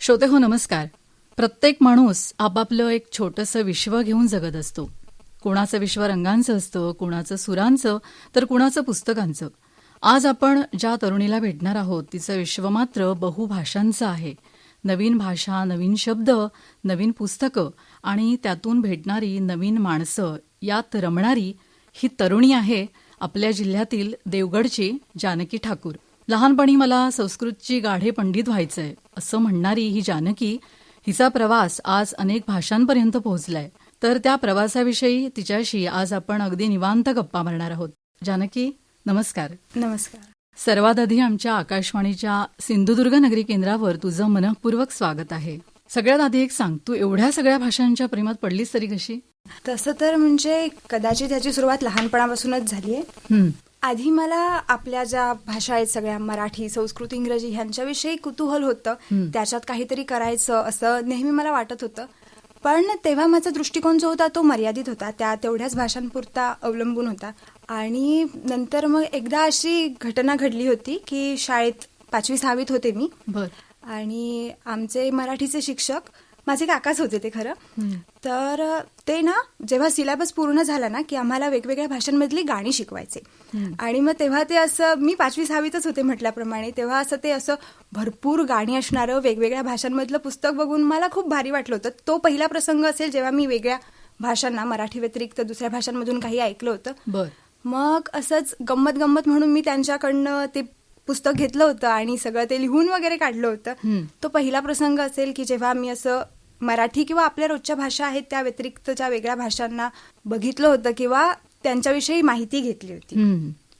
श्रोते हो नमस्कार. प्रत्येक माणूस आपापलं एक छोटंसं विश्व घेऊन जगत असतो. कोणाचं विश्व रंगांचं असतं, कोणाचं सुरांचं, तर कुणाचं पुस्तकांचं. आज आपण ज्या तरुणीला भेटणार आहोत तिचं विश्व मात्र बहुभाषांचं आहे. नवीन भाषा, नवीन शब्द, नवीन पुस्तकं आणि त्यातून भेटणारी नवीन माणसं यात रमणारी ही तरुणी आहे आपल्या जिल्ह्यातील देवगडची जानकी ठाकूर. लहानपणी मला संस्कृतची गाढे पंडित व्हायचंय असं म्हणणारी ही जानकी, हिचा प्रवास आज अनेक भाषांपर्यंत पोहोचलाय. तर त्या प्रवासाविषयी तिच्याशी आज आपण अगदी निवांत गप्पा मारणार आहोत. जानकी नमस्कार. नमस्कार. सर्वात आधी आमच्या आकाशवाणीच्या सिंधुदुर्ग नगरी केंद्रावर तुझं मनःपूर्वक स्वागत आहे. सगळ्यात आधी एक सांग, तू एवढ्या सगळ्या भाषांच्या प्रेमात पडलीस तरी कशी? तसं तर म्हणजे कदाचित ह्याची सुरुवात लहानपणापासूनच झाली आहे. आधी मला आपल्या ज्या भाषा आहेत सगळ्या मराठी, संस्कृत, इंग्रजी ह्यांच्याविषयी कुतूहल होतं. त्याच्यात काहीतरी करायचं असं नेहमी मला वाटत होतं. पण तेव्हा माझा दृष्टिकोन जो होता तो मर्यादित होता, त्या तेवढ्याच भाषांपुरता अवलंबून होता. आणि नंतर मग एकदा अशी घटना घडली होती की शाळेत 5वी-6वीत होते मी. आणि आमचे मराठीचे शिक्षक माझे काकाच होते ते खरं. तर ते ना जेव्हा सिलेबस पूर्ण झाला ना की आम्हाला वेगवेगळ्या भाषांमधली गाणी शिकवायचे. आणि मग तेव्हा ते असं, मी 5वी-6वीतच होते म्हटल्याप्रमाणे, तेव्हा असं ते असं भरपूर गाणी असणारं वेगवेगळ्या भाषांमधलं पुस्तक बघून मला खूप भारी वाटलं होतं. तो पहिला प्रसंग असेल जेव्हा मी वेगळ्या भाषांना, मराठी व्यतिरिक्त दुसऱ्या भाषांमधून काही ऐकलं होतं. मग असंच गंमत म्हणून मी त्यांच्याकडनं ते पुस्तक घेतलं होतं आणि सगळं ते लिहून वगैरे काढलं होतं. तो पहिला प्रसंग असेल की जेव्हा मी असं मराठी किंवा आपल्या रोजच्या भाषा आहेत त्या व्यतिरिक्तच्या वेगळ्या भाषांना बघितलं होतं किंवा त्यांच्याविषयी माहिती घेतली होती.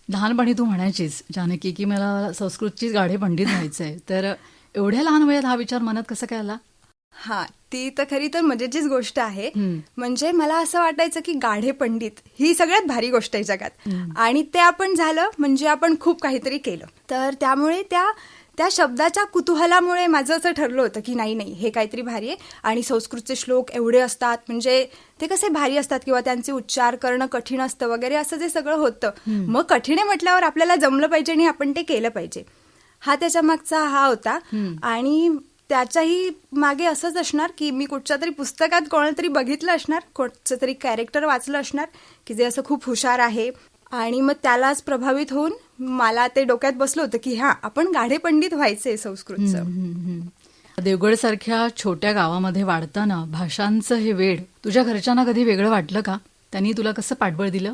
लहानपणी तू म्हणायचीस जानकी की मला संस्कृतचीच गाढे पंडित व्हायचंय, तर एवढ्या लहान वयात हा विचार मनात कसा काय आला? हा, ती तर खरी तर मजेचीच गोष्ट आहे. म्हणजे मला असं वाटायचं की गाढे पंडित ही सगळ्यात भारी गोष्ट आहे जगात, आणि ते आपण झालं म्हणजे आपण खूप काहीतरी केलं. तर त्यामुळे त्या शब्दाच्या कुतूहलामुळे माझं असं ठरलं होतं की नाही हे काहीतरी भारी आहे. आणि संस्कृतचे श्लोक एवढे असतात, म्हणजे ते कसे भारी असतात किंवा त्यांचे उच्चार करणं कठीण असतं वगैरे, असं जे सगळं होतं. मग कठीण आहे म्हटल्यावर आपल्याला जमलं पाहिजे आणि आपण ते केलं पाहिजे, हा त्याच्या मागचा हा होता. आणि त्याच्याही मागे असंच असणार की मी कुठच्या तरी पुस्तकात कोणाला तरी बघितलं असणार, कोणचं तरी कॅरेक्टर वाचलं असणार की जे असं खूप हुशार आहे, आणि मग त्यालाच प्रभावित होऊन मला ते डोक्यात बसलं होतं की हा, आपण गाढे पंडित व्हायचे संस्कृतचं. देवगड सारख्या छोट्या गावामध्ये वाढताना भाषांचं हे वेड तुझ्या घरच्यांना कधी वेगळं वाटलं का? त्यांनी तुला कसं पाठबळ दिलं?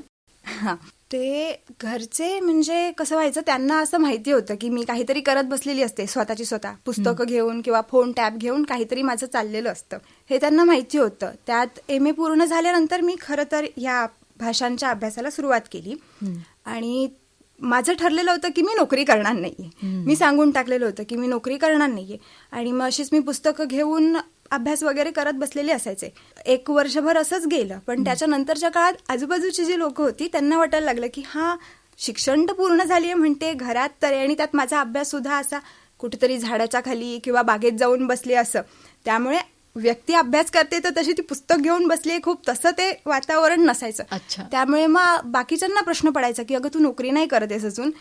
ते घरचे म्हणजे कसं व्हायचं, त्यांना असं माहिती होतं की मी काहीतरी करत बसलेली असते स्वतः पुस्तकं घेऊन किंवा फोन टॅब घेऊन काहीतरी माझं चाललेलं असतं, हे त्यांना माहिती होतं. त्यात MA पूर्ण झाल्यानंतर मी खरं तर या भाषांच्या अभ्यासाला सुरुवात केली. आणि माझं ठरलेलं होतं की मी नोकरी करणार नाहीये. मी सांगून टाकलेलं होतं की मी नोकरी करणार नाहीये. आणि मग अशीच मी पुस्तकं घेऊन अभ्यास वगैरे करत बसलेले असायचे. 1 वर्षभर असंच गेलं. पण त्याच्यानंतरच्या काळात आजूबाजूची जी लोक होती त्यांना वाटायला लागलं की हा, शिक्षण तर पूर्ण झालीये म्हणते, घरात तर, आणि त्यात माझा अभ्यास सुद्धा असा कुठेतरी झाडाच्या खाली किंवा बागेत जाऊन बसले असं. त्यामुळे व्यक्ती अभ्यास करते तर तशी ती पुस्तक घेऊन बसली, खूप तसं ते वातावरण नसायचं. त्यामुळे मग बाकीच्यांना प्रश्न पडायचा की अगं तू नोकरी नाही करत आहेस अजून.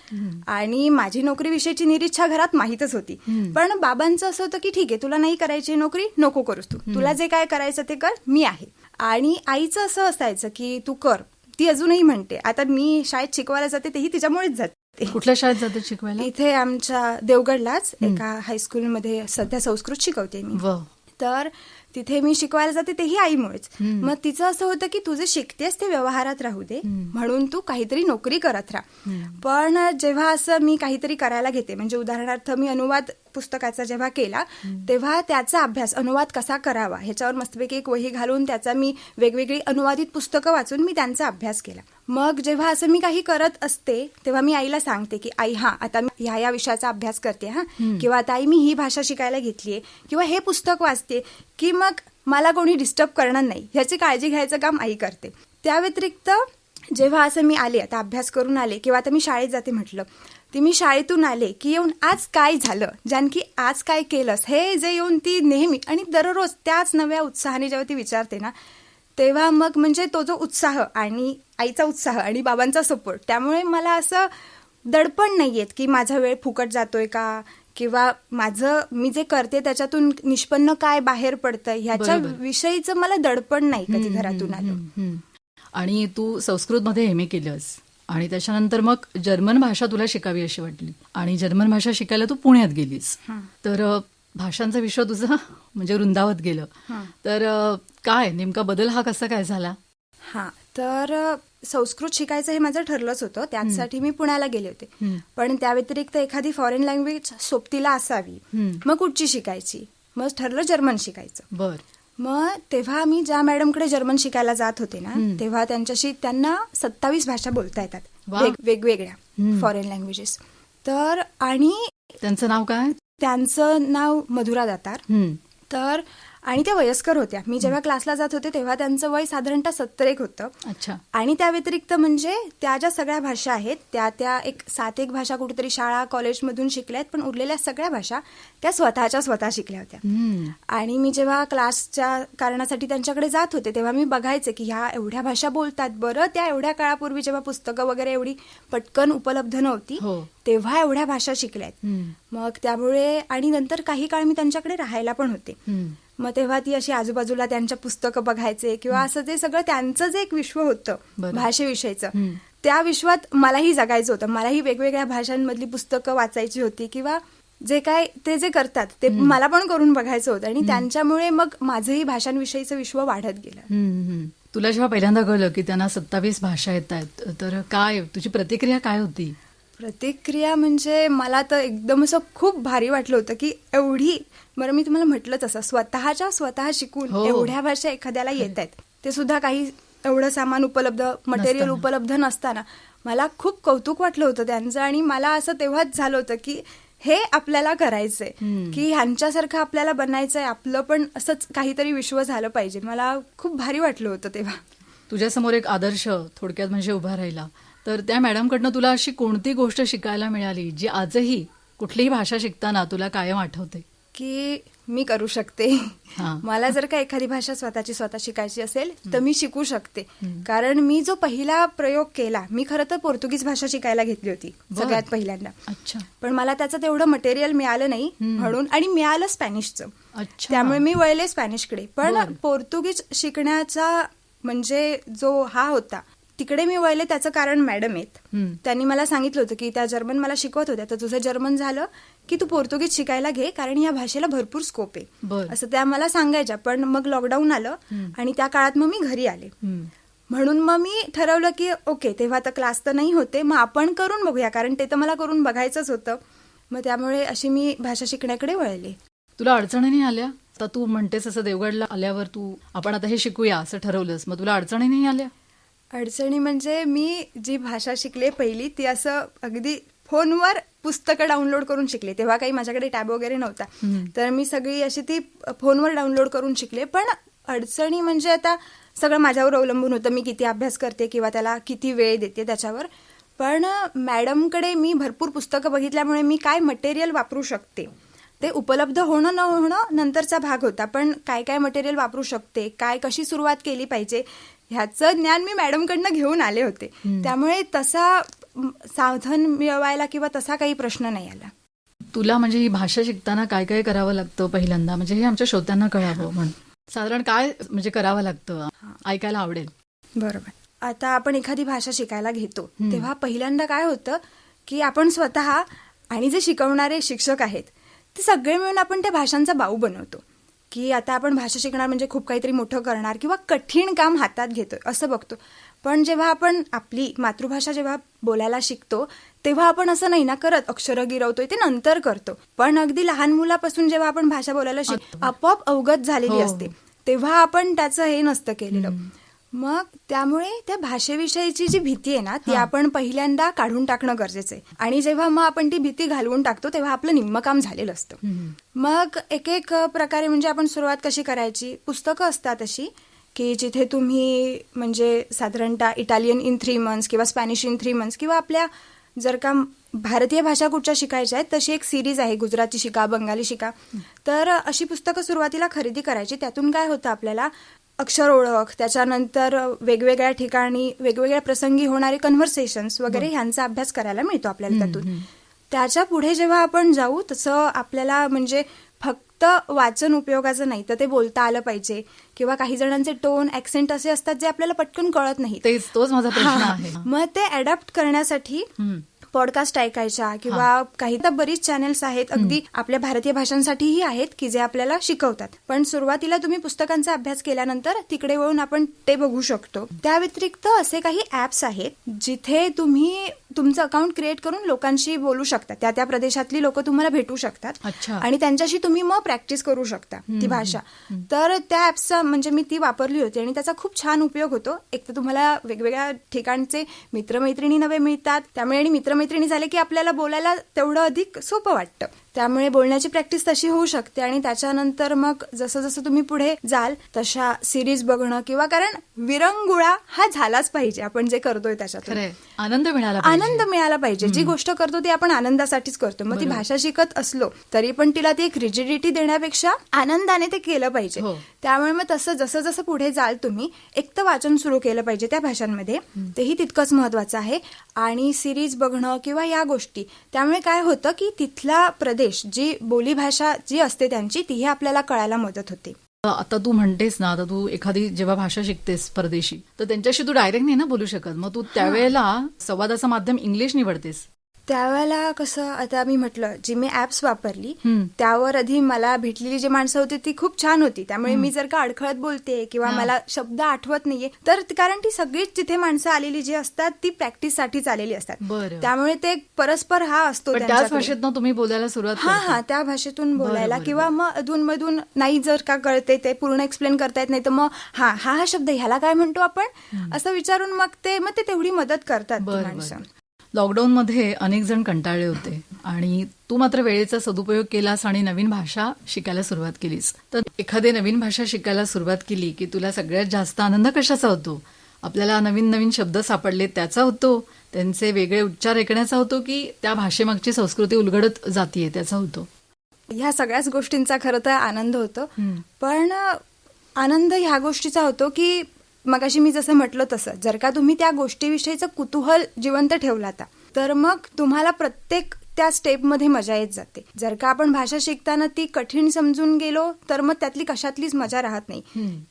आणि माझी नोकरीविषयीची निरीच्छा घरात माहीतच होती. पण बाबांचं असं होतं की ठीक आहे, तुला नाही करायची नोकरी, नको करूस, तुला जे काय करायचं ते कर, मी आहे. आणि आईचं असं असायचं की तू कर. ती अजूनही म्हणते, आता मी शाळेत शिकवायला जाते तेही तिच्यामुळेच जाते. कुठल्या शाळेत जाते शिकवायला? इथे आमच्या देवगडलाच एका हायस्कूलमध्ये सध्या संस्कृत शिकवते मी. तर तिथे मी शिकवायला जाते तेही आईमुळेच. मग तिचं असं होतं की तू जे शिकतेस ते व्यवहारात राहू दे, म्हणून तू काहीतरी नोकरी करत राहा. पण जेव्हा असं मी काहीतरी करायला घेते, म्हणजे उदाहरणार्थ मी अनुवाद पुस्तकाचा जेव्हा केला तेव्हा त्याचा अभ्यास, अनुवाद कसा करावा ह्याच्यावर मस्तपैकी एक वही घालून त्याचा मी वेगवेगळी अनुवादित पुस्तकं वाचून मी त्यांचा अभ्यास केला. मग जेव्हा असं मी काही करत असते तेव्हा मी आईला सांगते की आई, आता मी ह्या विषयाचा अभ्यास करते किंवा आता आई मी ही भाषा शिकायला घेतलीये किंवा हे पुस्तक वाचते, की मग मला कोणी डिस्टर्ब करणार नाही ह्याची काळजी घ्यायचं काम आई करते. त्या व्यतिरिक्त जेव्हा असं मी आले, आता अभ्यास करून आले किंवा आता मी शाळेत जाते म्हटलं, ती मी शाळेतून आले की येऊन आज काय झालं जानकी, आज काय केलंस, हे जे येऊन ती नेहमी आणि दररोज त्याच नव्या उत्साहाने जेव्हा ती विचारते ना, तेव्हा मग म्हणजे तो जो उत्साह आणि आईचा उत्साह आणि बाबांचा सपोर्ट, त्यामुळे मला असं दडपण नाहीयेत की माझा वेळ फुकट जातोय का किंवा मी जे करते त्याच्यातून निष्पन्न काय बाहेर पडतं ह्याच्या बरोबर. विषयीचं मला दडपण नाही कधी घरातून आलं. आणि तू संस्कृतमध्ये एम ए केलंस आणि त्याच्यानंतर मग जर्मन भाषा तुला शिकावी अशी वाटली आणि जर्मन भाषा शिकायला तू पुण्यात गेलीस. तर भाषांचा विश्व तुझं म्हणजे रुंदावत गेलं. तर काय नेमका बदल हा कसा काय झाला? हा, तर संस्कृत शिकायचं हे माझं ठरलंच होतं. त्यासाठी मी पुण्याला गेले होते. पण त्या व्यतिरिक्त एखादी फॉरेन लँग्वेज सोबतीला असावी, मग कुठची शिकायची, मग ठरलं जर्मन शिकायचं. बर. मग तेव्हा मी ज्या मॅडमकडे जर्मन शिकायला जात होते ना, तेव्हा त्यांना 27 भाषा बोलता येतात, वेगवेगळ्या फॉरेन लँग्वेजेस. तर आणि त्यांचं नाव काय? त्यांचं नाव मधुरा दातार. तर आणि त्या वयस्कर होत्या. मी जेव्हा क्लासला जात होते तेव्हा त्यांचं वय साधारणतः 71 होतं. अच्छा. आणि त्या व्यतिरिक्त म्हणजे त्या ज्या सगळ्या भाषा आहेत त्या 7-1 भाषा कुठेतरी शाळा कॉलेजमधून शिकल्या आहेत, पण उरलेल्या सगळ्या भाषा त्या स्वतः शिकल्या होत्या. आणि मी जेव्हा क्लासच्या कारणासाठी त्यांच्याकडे जात होते तेव्हा मी बघायचे की ह्या एवढ्या भाषा बोलतात. बरं, त्या एवढ्या काळापूर्वी जेव्हा पुस्तकं वगैरे एवढी पटकन उपलब्ध नव्हती तेव्हा एवढ्या भाषा शिकल्यात. मग त्यामुळे आणि नंतर काही काळ मी त्यांच्याकडे राहायला पण होते. मग तेव्हा ती अशी आजूबाजूला त्यांच्या पुस्तकं बघायचे किंवा असं जे सगळं त्यांचं जे एक विश्व होतं भाषेविषयीचं, त्या विश्वात मलाही जगायचं होतं. मलाही वेगवेगळ्या भाषांमधली पुस्तकं वाचायची होती किंवा जे काय ते जे करतात ते मला पण करून बघायचं होतं. आणि त्यांच्यामुळे मग माझंही भाषांविषयीचं विश्व वाढत गेलं. तुला जेव्हा पहिल्यांदा कळलं की त्यांना 27 भाषा येत आहेत, तर काय तुझी प्रतिक्रिया काय होती? प्रतिक्रिया म्हणजे मला तर एकदम असं खूप भारी वाटलं होतं की एवढी, बरं मी तुम्हाला म्हटलंच असं, स्वतः शिकून एवढ्या भाषा एखाद्याला येत आहेत, ते सुद्धा काही एवढं सामान उपलब्ध, मटेरियल उपलब्ध नसताना. मला खूप कौतुक वाटलं होतं त्यांचं. आणि मला असं तेव्हाच झालं होतं की हे आपल्याला करायचंय, की ह्यांच्यासारखं आपल्याला बनायचंय, आपलं पण असंच काहीतरी विश्व झालं पाहिजे. मला खूप भारी वाटलं होतं तेव्हा. तुझ्यासमोर एक आदर्श थोडक्यात म्हणजे उभा राहिला. तर त्या मॅडमकडनं तुला अशी कोणती गोष्ट शिकायला मिळाली जी आजही कुठलीही भाषा शिकताना तुला कायम आठवते? की मी करू शकते. मला जर का एखादी भाषा स्वतः शिकायची असेल तर मी शिकू शकते. कारण मी जो पहिला प्रयोग केला, मी खरं तर पोर्तुगीज भाषा शिकायला घेतली होती सगळ्यात पहिल्यांदा. अच्छा. पण मला त्याचं तेवढं मटेरियल मिळालं नाही म्हणून, आणि मिळालं स्पॅनिशचं. त्यामुळे मी वळले स्पॅनिशकडे. पण पोर्तुगीज शिकण्याचा म्हणजे जो हा होता तिकडे मी वळले त्याचं कारण मॅडम आहेत. त्यांनी मला सांगितलं होतं की त्या जर्मन मला शिकवत होत्या, तर तुझं जर्मन झालं की तू पोर्तुगीज शिकायला घे, कारण या भाषेला भरपूर स्कोप आहे असं त्या मला सांगायच्या. पण मग लॉकडाऊन आलं आणि त्या काळात मग मी घरी आले. म्हणून मग मी ठरवलं की ओके, तेव्हा तर क्लास तर नाही होते, मग आपण करून बघूया, कारण ते तर मला करून बघायचंच होतं. मग त्यामुळे अशी मी भाषा शिकण्याकडे वळले. तुला अडचणी नाही आल्या? आता तू म्हणतेस असं देवगडला आल्यावर आपण आता हे शिकूया असं ठरवलंस, मग तुला अडचणी नाही आल्या? अडचणी म्हणजे मी जी भाषा शिकले पहिली ती असं अगदी फोनवर पुस्तकं डाउनलोड करून शिकले. तेव्हा काही माझ्याकडे टॅब वगैरे नव्हता, तर मी सगळी अशी ती फोनवर डाउनलोड करून शिकले. पण अडचणी म्हणजे आता सगळं माझ्यावर अवलंबून होतं, मी किती अभ्यास करते किंवा त्याला किती वेळ देते त्याच्यावर. पण मॅडमकडे मी भरपूर पुस्तकं बघितल्यामुळे मी काय मटेरियल वापरू शकते, ते उपलब्ध होणं न होणं नंतरचा भाग होता. पण काय काय मटेरियल वापरू शकते, कशी सुरुवात केली पाहिजे, ह्याचं ज्ञान मी मॅडमकडनं घेऊन आले होते. त्यामुळे तसा साधन मिळवायला किंवा तसा काही प्रश्न नाही आला. तुला म्हणजे ही भाषा शिकताना काय काय करावं लागतं पहिल्यांदा, म्हणजे हे आमच्या श्रोत्यांना कळावं म्हणून साधारण काय म्हणजे करावं लागतं, ऐकायला आवडेल. बरोबर. आता आपण एखादी भाषा शिकायला घेतो तेव्हा पहिल्यांदा काय होतं की आपण स्वतः आणि जे शिकवणारे शिक्षक आहेत ते सगळे मिळून आपण त्या भाषांचा बाऊ बनवतो. की आता आपण भाषा शिकणार म्हणजे खूप काहीतरी मोठं करणार किंवा कठीण काम हातात घेतोय असं बघतो. पण जेव्हा आपण आपली मातृभाषा जेव्हा बोलायला शिकतो तेव्हा आपण असं नाही ना करत, अक्षरं गिरवतोय ते नंतर करतो. पण अगदी लहान मुलापासून जेव्हा आपण भाषा बोलायला शिकतो आपोआप अवगत झालेली असते, तेव्हा आपण त्याचं हे नसतं केलेलं. मग त्यामुळे त्या भाषेविषयीची जी भीती आहे ना ती आपण पहिल्यांदा काढून टाकणं गरजेचं आहे. आणि जेव्हा मग आपण ती भीती घालवून टाकतो तेव्हा आपलं निम्मं काम झालेलं असतं. मग एक प्रकारे म्हणजे आपण सुरुवात कशी करायची, पुस्तकं असतात अशी की जिथे तुम्ही म्हणजे साधारणतः इटालियन इन 3 months किंवा स्पॅनिश इन 3 months किंवा आपल्या जर का भारतीय भाषा कुठच्या शिकायच्या आहेत तशी एक सिरीज आहे, गुजराती शिका, बंगाली शिका. तर अशी पुस्तकं सुरुवातीला खरेदी करायची. त्यातून काय होतं आपल्याला अक्षर ओळख, त्याच्यानंतर वेगवेगळ्या ठिकाणी वेगवेगळ्या प्रसंगी होणारे कन्व्हर्सेशन्स वगैरे ह्यांचा अभ्यास करायला मिळतो आपल्याला त्यातून. त्याच्या पुढे जेव्हा आपण जाऊ तसं आपल्याला म्हणजे फक्त वाचन उपयोगाचं नाही, तर ते बोलता आलं पाहिजे. किंवा काही जणांचे टोन, ऍक्सेंट असे असतात जे आपल्याला पटकन कळत नाहीत. तोच माझा प्रश्न आहे. मग ते अडॅप्ट करण्यासाठी पॉडकास्ट ऐकायच्या किंवा काही तर बरीच चॅनेल्स आहेत अगदी आपल्या भारतीय भाषांसाठीही आहेत की जे आपल्याला शिकवतात. पण सुरुवातीला तुम्ही पुस्तकांचा अभ्यास केल्यानंतर तिकडे वळून आपण ते बघू शकतो. त्या व्यतिरिक्त असे काही ऍप्स आहेत जिथे तुम्ही तुमचं अकाउंट क्रिएट करून लोकांशी बोलू शकता. त्या त्या प्रदेशातली लोक तुम्हाला भेटू शकतात आणि त्यांच्याशी तुम्ही मग प्रॅक्टिस करू शकता ती भाषा. तर त्या ऍप्सचा म्हणजे मी ती वापरली होती आणि त्याचा खूप छान उपयोग होतो. एक तर तुम्हाला वेगवेगळ्या ठिकाणचे मित्रमैत्रिणी नवे मिळतात, त्यामुळे आणि मित्रमैत्रिणी झाले की आपल्याला बोलायला तेवढं अधिक सोपं वाटतं. त्यामुळे बोलण्याची प्रॅक्टिस तशी होऊ शकते. आणि त्याच्यानंतर मग जसं जसं तुम्ही पुढे जाल तशा सिरीज बघणं किंवा कारण विरंगुळा हा झालाच पाहिजे. आपण जे करतोय त्याच्यातून आनंद मिळाला पाहिजे. जी गोष्ट करतो ती आपण आनंदासाठीच करतो. मग ती भाषा शिकत असलो तरी पण तिला ती एक रिजिडिटी देण्यापेक्षा आनंदाने ते केलं पाहिजे. त्यामुळे मग तसं जसं जसं पुढे जाल तुम्ही एक तर वाचन सुरू केलं पाहिजे त्या भाषांमध्ये, तेही तितकंच महत्वाचं आहे. आणि सिरीज बघणं किंवा या गोष्टी, त्यामुळे काय होतं की तिथला प्रदेश, जी बोलीभाषा जी असते त्यांची, तीही आपल्याला कळायला मदत होते. आता तू म्हणतेस ना, आता तू एखादी जेव्हा भाषा शिकतेस परदेशी, तर त्यांच्याशी तू डायरेक्ट नाही ना बोलू शकत. मग तू त्यावेळेला संवादाचं माध्यम इंग्लिश निवडतेस. त्यावेळेला कसं, आता मी म्हटलं जी मी ऍप्स वापरली त्यावर आधी मला भेटलेली जी माणसं होती ती खूप छान होती. त्यामुळे मी जर का अडखळत बोलते किंवा मला शब्द आठवत नाहीये तर कारण ती सगळीच तिथे माणसं आलेली जी असतात ती प्रॅक्टिस साठीच आलेली असतात. त्यामुळे ते परस्पर हा असतो. त्याच भाषेतून तुम्ही बोलायला सुरुवात हा त्या भाषेतून बोलायला किंवा मग अधूनमधून नाही जर का कळते ते पूर्ण एक्सप्लेन करता येत नाही तर मग हा शब्द ह्याला काय म्हणतो आपण असं विचारून मग ते तेवढी मदत करतात माणसं. लॉकडाऊनमध्ये अनेक जण कंटाळले होते आणि तू मात्र वेळेचा सदुपयोग केलास आणि नवीन भाषा शिकायला सुरुवात केलीस. तर एखादी नवीन भाषा शिकायला सुरुवात केली की तुला सगळ्यात जास्त आनंद कशाचा होतो? आपल्याला नवीन नवीन शब्द सापडले त्याचा होतो, त्यांचे वेगळे उच्चार ऐकण्याचा होतो, की त्या भाषेमागची संस्कृती उलगडत जातीये त्याचा होतो? ह्या सगळ्याच गोष्टींचा खरं तर आनंद होतो. पण आनंद ह्या गोष्टीचा होतो की मगाशी मी जसं म्हटलं तसं जर का तुम्ही त्या गोष्टीविषयीचं कुतूहल जिवंत ठेवलात तर मग तुम्हाला प्रत्येक त्या स्टेपमध्ये मजा येत जाते. जर का आपण भाषा शिकताना ती कठीण समजून गेलो तर मग त्यातली कशातलीच मजा राहत नाही.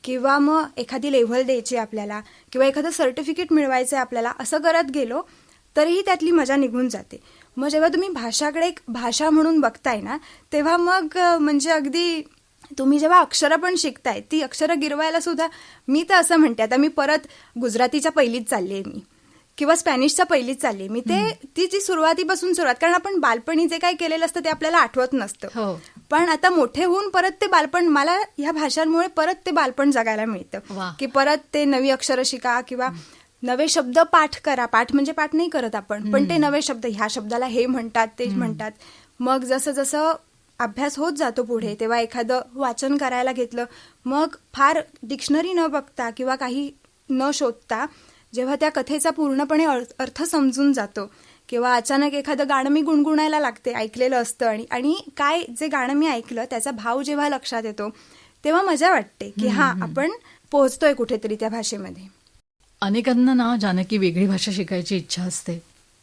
किंवा मग एखादी लेव्हल द्यायची आपल्याला किंवा एखादं सर्टिफिकेट मिळवायचं आपल्याला असं करत गेलो तरीही त्यातली मजा निघून जाते. मग जेव्हा तुम्ही भाषाकडे एक भाषा म्हणून बघताय ना तेव्हा मग म्हणजे अगदी तुम्ही जेव्हा अक्षरं पण शिकताय ती अक्षरं गिरवायला सुद्धा, मी तर असं म्हणते आता मी परत गुजरातीच्या पहिलीच चालली आहे मी किंवा स्पॅनिशच्या पहिलीच चालली आहे मी. ती जी सुरुवातीपासून सुरुवात, कारण आपण बालपणी जे काय केलेलं असतं ते आपल्याला आठवत नसतं. पण आता मोठे होऊन परत ते बालपण, मला ह्या भाषांमुळे परत ते बालपण जगायला मिळतं की परत ते नवी अक्षरं शिका किंवा नवे शब्द पाठ करा. पाठ म्हणजे पाठ नाही करत आपण, पण ते नवे शब्द, ह्या शब्दाला हे म्हणतात ते म्हणतात. मग जसं जसं अभ्यास होत जातो पुढे तेव्हा एखादं वाचन करायला घेतलं, मग फार डिक्शनरी न बघता किंवा काही न शोधता जेव्हा त्या कथेचा पूर्णपणे अर्थ समजून जातो किंवा अचानक एखादं गाणं मी गुणगुणायला लागते, ऐकलेलं असतं आणि काय जे गाणं मी ऐकलं त्याचा भाव जेव्हा लक्षात येतो तेव्हा मजा वाटते की आपण पोहोचतोय कुठेतरी त्या भाषेमध्ये. अनेकांना ना जानकी वेगळी भाषा शिकायची इच्छा असते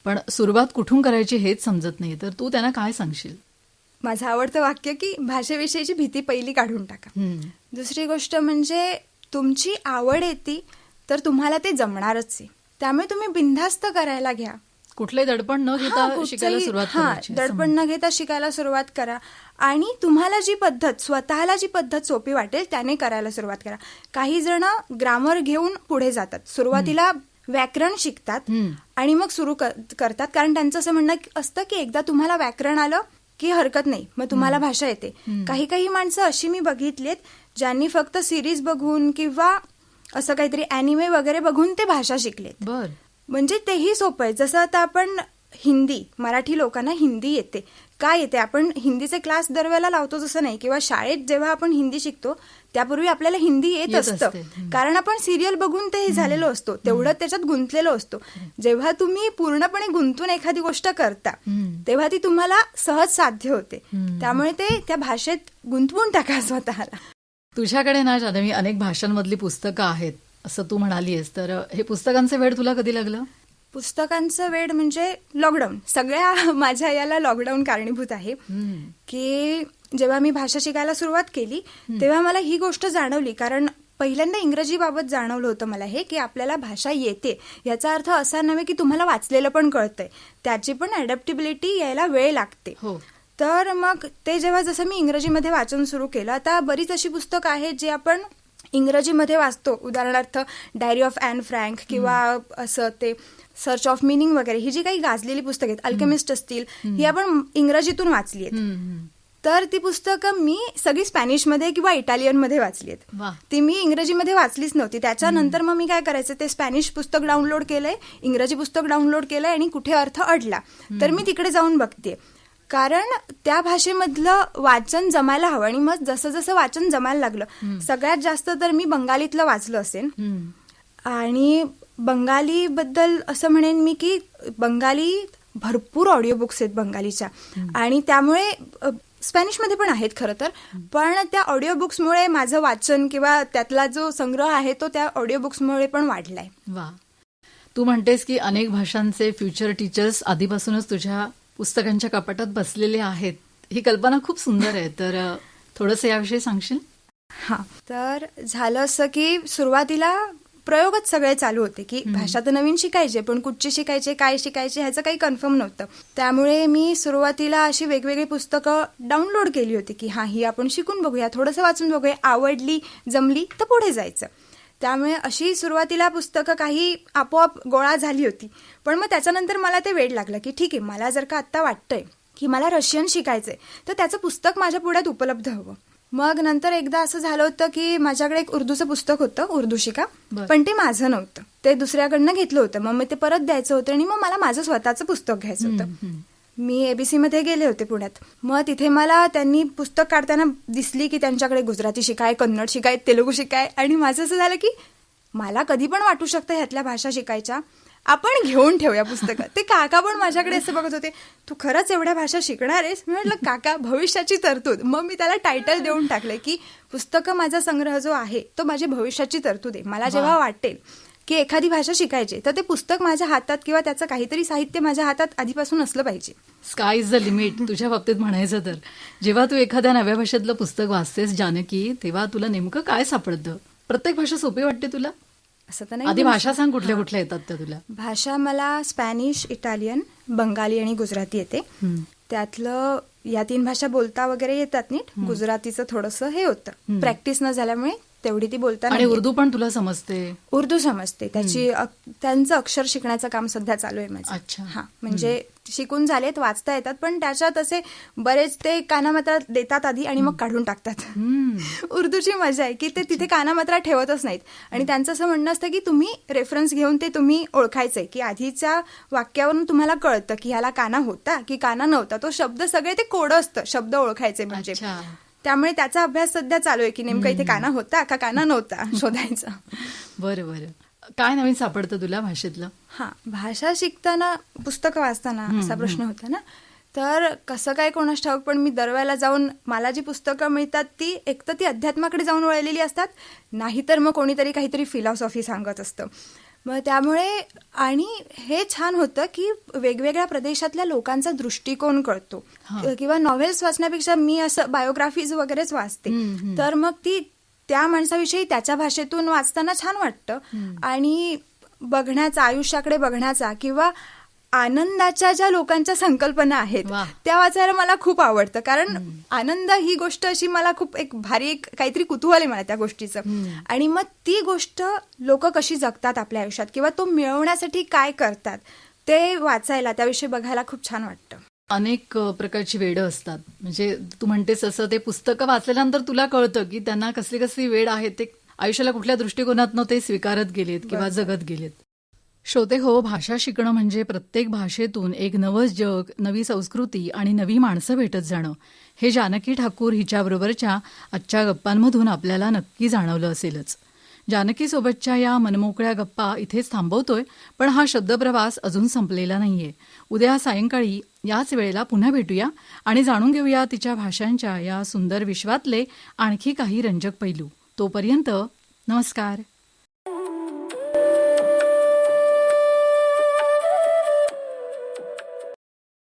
पण सुरुवात कुठून करायची हेच समजत नाही, तर तू त्यांना काय सांगशील? माझं आवडतं वाक्य की भाषेविषयीची भीती पहिली काढून टाका. दुसरी गोष्ट म्हणजे तुमची आवड येते तर तुम्हाला ते जमणारच आहे. त्यामुळे तुम्ही बिनधास्त करायला घ्या. कुठले दडपण न घेता शिकायला सुरुवात करायची. दडपण न घेता शिकायला सुरुवात करा आणि तुम्हाला जी पद्धत, स्वतःला जी पद्धत सोपी वाटेल त्याने करायला सुरुवात करा. काही जण ग्रामर घेऊन पुढे जातात, सुरुवातीला व्याकरण शिकतात आणि मग सुरू करतात, कारण त्यांचं असं म्हणणं असतं की एकदा तुम्हाला व्याकरण आलं की हरकत नाही, मग तुम्हाला भाषा येते. काही काही माणसं अशी मी बघितलीत ज्यांनी फक्त सिरीज बघून किंवा असं काहीतरी अॅनिमे वगैरे बघून ते भाषा शिकलेत. म्हणजे तेही सोपं आहे. जसं आता आपण हिंदी, मराठी लोकांना हिंदी येते. काय येते? आपण हिंदीचे क्लास दरवेळेला लावतो जसं नाही, किंवा शाळेत जेव्हा आपण हिंदी शिकतो त्यापूर्वी आपल्याला हिंदी येत असतं, कारण आपण सिरियल बघून ते झालेलो असतो, तेवढं त्याच्यात गुंतलेलो असतो. जेव्हा तुम्ही पूर्णपणे गुंतून एखादी गोष्ट करता तेव्हा ती तुम्हाला सहज साध्य होते. त्यामुळे ते त्या भाषेत गुंतवून टाका स्वतःला. तुझ्याकडे ना जान्हवी अनेक भाषांमधली पुस्तकं आहेत असं तू म्हणालीस, तर हे पुस्तकांचे वेळ तुला कधी लागलं? पुस्तकांचं वेड म्हणजे लॉकडाऊन. सगळ्या माझ्या याला लॉकडाऊन कारणीभूत आहे. की जेव्हा मी भाषा शिकायला सुरुवात केली तेव्हा मला ही गोष्ट जाणवली, कारण पहिल्यांदा इंग्रजीबाबत जाणवलं होतं मला हे, की आपल्याला भाषा येते याचा अर्थ असा नव्हे की तुम्हाला वाचलेलं पण कळतंय, त्याची पण अडॅप्टेबिलिटी यायला वेळ लागते. तर मग ते जेव्हा जसं मी इंग्रजीमध्ये वाचन सुरू केलं, आता बरीच अशी पुस्तकं आहेत जे आपण इंग्रजीमध्ये वाचतो, उदाहरणार्थ डायरी ऑफ ॲन फ्रँक किंवा असं ते सर्च ऑफ मिनिंग वगैरे, ही जी काही गाजलेली पुस्तकं आहेत, अल्केमिस्ट असतील, ही आपण इंग्रजीतून वाचली आहेत. तर ती पुस्तकं मी सगळी स्पॅनिशमध्ये किंवा इटालियनमध्ये वाचली आहेत. ती मी इंग्रजीमध्ये वाचलीच नव्हती. त्याच्यानंतर मग मी काय करायचं, ते स्पॅनिश पुस्तक डाउनलोड केलंय, इंग्रजी पुस्तक डाउनलोड केलंय, आणि कुठे अर्थ अडला तर मी तिकडे जाऊन बघते, कारण त्या भाषेमधलं वाचन जमायला हवं. आणि मग जसं जसं वाचन जमायला लागलं, सगळ्यात जास्त तर मी बंगालीतलं वाचलं असेल. आणि बंगालीबद्दल असं म्हणेन मी की बंगाली भरपूर ऑडिओ बुक्स आहेत बंगालीच्या, आणि त्यामुळे स्पॅनिशमध्ये पण आहेत खरं तर, पण त्या ऑडिओ बुक्समुळे माझं वाचन किंवा त्यातला जो संग्रह आहे तो त्या ऑडिओ बुक्समुळे पण वाढलाय. वा, तू म्हणतेस की अनेक भाषांचे फ्युचर टीचर्स आधीपासूनच तुझ्या पुस्तकांच्या कपाटात बसलेले आहेत. ही कल्पना खूप सुंदर आहे, तर थोडंसं याविषयी सांगशील? हा, तर झालं असं की सुरुवातीला प्रयोगच सगळे चालू होते की भाषा तर नवीन शिकायची, पण कुठची शिकायची, काय शिकायचे ह्याचं काही कन्फर्म नव्हतं. त्यामुळे मी सुरुवातीला अशी वेगवेगळी पुस्तकं डाउनलोड केली होती की हा, ही आपण शिकून बघूया, थोडंसं वाचून बघूया, आवडली जमली तर पुढे जायचं. त्यामुळे अशी सुरुवातीला पुस्तकं काही आपोआप गोळा झाली होती. पण मग त्याच्यानंतर मला ते वेड लागलं की ठीक आहे, मला जर का आत्ता वाटतंय की मला रशियन शिकायचंय तर त्याचं पुस्तक माझ्या पुढ्यात उपलब्ध हवं. मग नंतर एकदा असं झालं होतं की माझ्याकडे एक उर्दूचं पुस्तक होतं, उर्दू शिका, पण ते माझं नव्हतं, ते दुसऱ्याकडनं घेतलं होतं. मग मी ते परत द्यायचं होतं आणि मग मला माझं स्वतःचं पुस्तक घ्यायचं होतं. मी ABC मध्ये गेले होते पुण्यात. मग तिथे मला त्यांनी पुस्तक काढताना दिसली की त्यांच्याकडे गुजराती शिकाय, कन्नड शिकाय, तेलुगू शिकाय, आणि माझं असं झालं की मला कधी पण वाटू शकतं ह्यातल्या भाषा शिकायच्या, आपण घेऊन ठेवूया पुस्तकं. ते काका पण माझ्याकडे असं बघत होते, तू खरंच एवढ्या भाषा शिकणार आहेस? मी म्हटलं काका, भविष्याची तरतूद. मग मी त्याला टायटल देऊन टाकलंय की पुस्तकं माझा संग्रह जो आहे तो माझी भविष्याची तरतूद आहे. मला जेव्हा वाटेल की एखादी भाषा शिकायची तर ते पुस्तक माझ्या हातात किंवा त्याचं काहीतरी साहित्य माझ्या हातात आधीपासून असलं पाहिजे. स्काय इज द लिमिट तुझ्या बाबतीत म्हणायचं तर. जेव्हा तू एखाद्या नव्या भाषेतलं पुस्तक वाचतेस जानकी, तेव्हा तुला नेमकं काय सापडतं? प्रत्येक भाषा सोपी वाटते तुला? असं तर नाही. आधी भाषा सांग, कुठल्या कुठल्या येतात त्या तुला? भाषा मला स्पॅनिश, इटालियन, बंगाली आणि गुजराती येते. त्यातलं या 3 भाषा बोलता वगैरे येतात नीट. गुजरातीचं थोडंसं हे होतं, प्रॅक्टिस न झाल्यामुळे तेवढी ती बोलता आणि उर्दू पण तुला समजते? उर्दू समजते, त्यांचं अक्षर शिकण्याचं काम सध्या चालू आहे माझं. अच्छा. हा, म्हणजे शिकून झालेत, वाचता येतात, पण त्याच्यात असे बरेच ते कानामात्रा देतात आधी आणि मग काढून टाकतात. उर्दूची मजा आहे की ते तिथे कानामात्रा ठेवतच नाहीत, आणि त्यांचं असं म्हणणं असतं की तुम्ही रेफरन्स घेऊन ते तुम्ही ओळखायचंय की आधीच्या वाक्यावरून तुम्हाला कळतं की ह्याला काना होता की काना नव्हता. तो शब्द सगळे ते कोडं असतं, शब्द ओळखायचे म्हणजे. त्यामुळे त्याचा अभ्यास सध्या चालू आहे की नेमकं इथे काना होता का काना नव्हता शोधायचा. बरं बरं. काय नवीन सापडतं तुला भाषेतलं? हा, भाषा शिकताना, पुस्तकं वाचताना असा प्रश्न होता ना, तर कसं काय कोणास ठाऊक, पण मी दरवेळेला जाऊन मला जी पुस्तकं मिळतात ती एक तर ती अध्यात्माकडे जाऊन वळलेली असतात, नाहीतर मग कोणीतरी काहीतरी फिलॉसॉफी सांगत असतं. मग त्यामुळे, आणि हे छान होतं की वेगवेगळ्या प्रदेशातल्या लोकांचा दृष्टिकोन कळतो. किंवा नॉव्हेल्स वाचण्यापेक्षा मी असं बायोग्राफीज वगैरेच वाचते, तर मग ती त्या माणसाविषयी त्याच्या भाषेतून वाचताना छान वाटतं. आणि बघण्याचा, आयुष्याकडे बघण्याचा किंवा आनंदाच्या ज्या लोकांच्या संकल्पना आहेत त्या वाचायला मला खूप आवडतं, कारण आनंद ही गोष्ट अशी मला खूप एक भारी एक काहीतरी कुतूहल आहे मला त्या गोष्टीचं. आणि मग ती गोष्ट लोक कशी जगतात आपल्या आयुष्यात किंवा तो मिळवण्यासाठी काय करतात ते वाचायला, त्याविषयी बघायला खूप छान वाटतं. अनेक प्रकारची वेडं असतात, म्हणजे तू म्हणतेस असं ते पुस्तकं वाचल्यानंतर तुला कळतं की त्यांना कसली कसली वेड आहे, ते आयुष्याला कुठल्या दृष्टिकोनातनं ते स्वीकारत गेलेत किंवा जगत गेलेत. श्रोते हो, भाषा शिकणं म्हणजे प्रत्येक भाषेतून एक नवं जग, नवी संस्कृती आणि नवी माणसं भेटत जाणं. हे जानकी ठाकूर हिच्याबरोबरच्या आजच्या गप्पांमधून आपल्याला नक्की जाणवलं असेलच. जानकीसोबतच्या या मनमोकळ्या गप्पा इथेच थांबवतोय, पण हा शब्दप्रवास अजून संपलेला नाहीये. उद्या सायंकाळी याच वेळेला पुन्हा भेटूया आणि जाणून घेऊया तिच्या भाषांच्या या सुंदर विश्वातले आणखी काही रंजक पैलू. तोपर्यंत नमस्कार.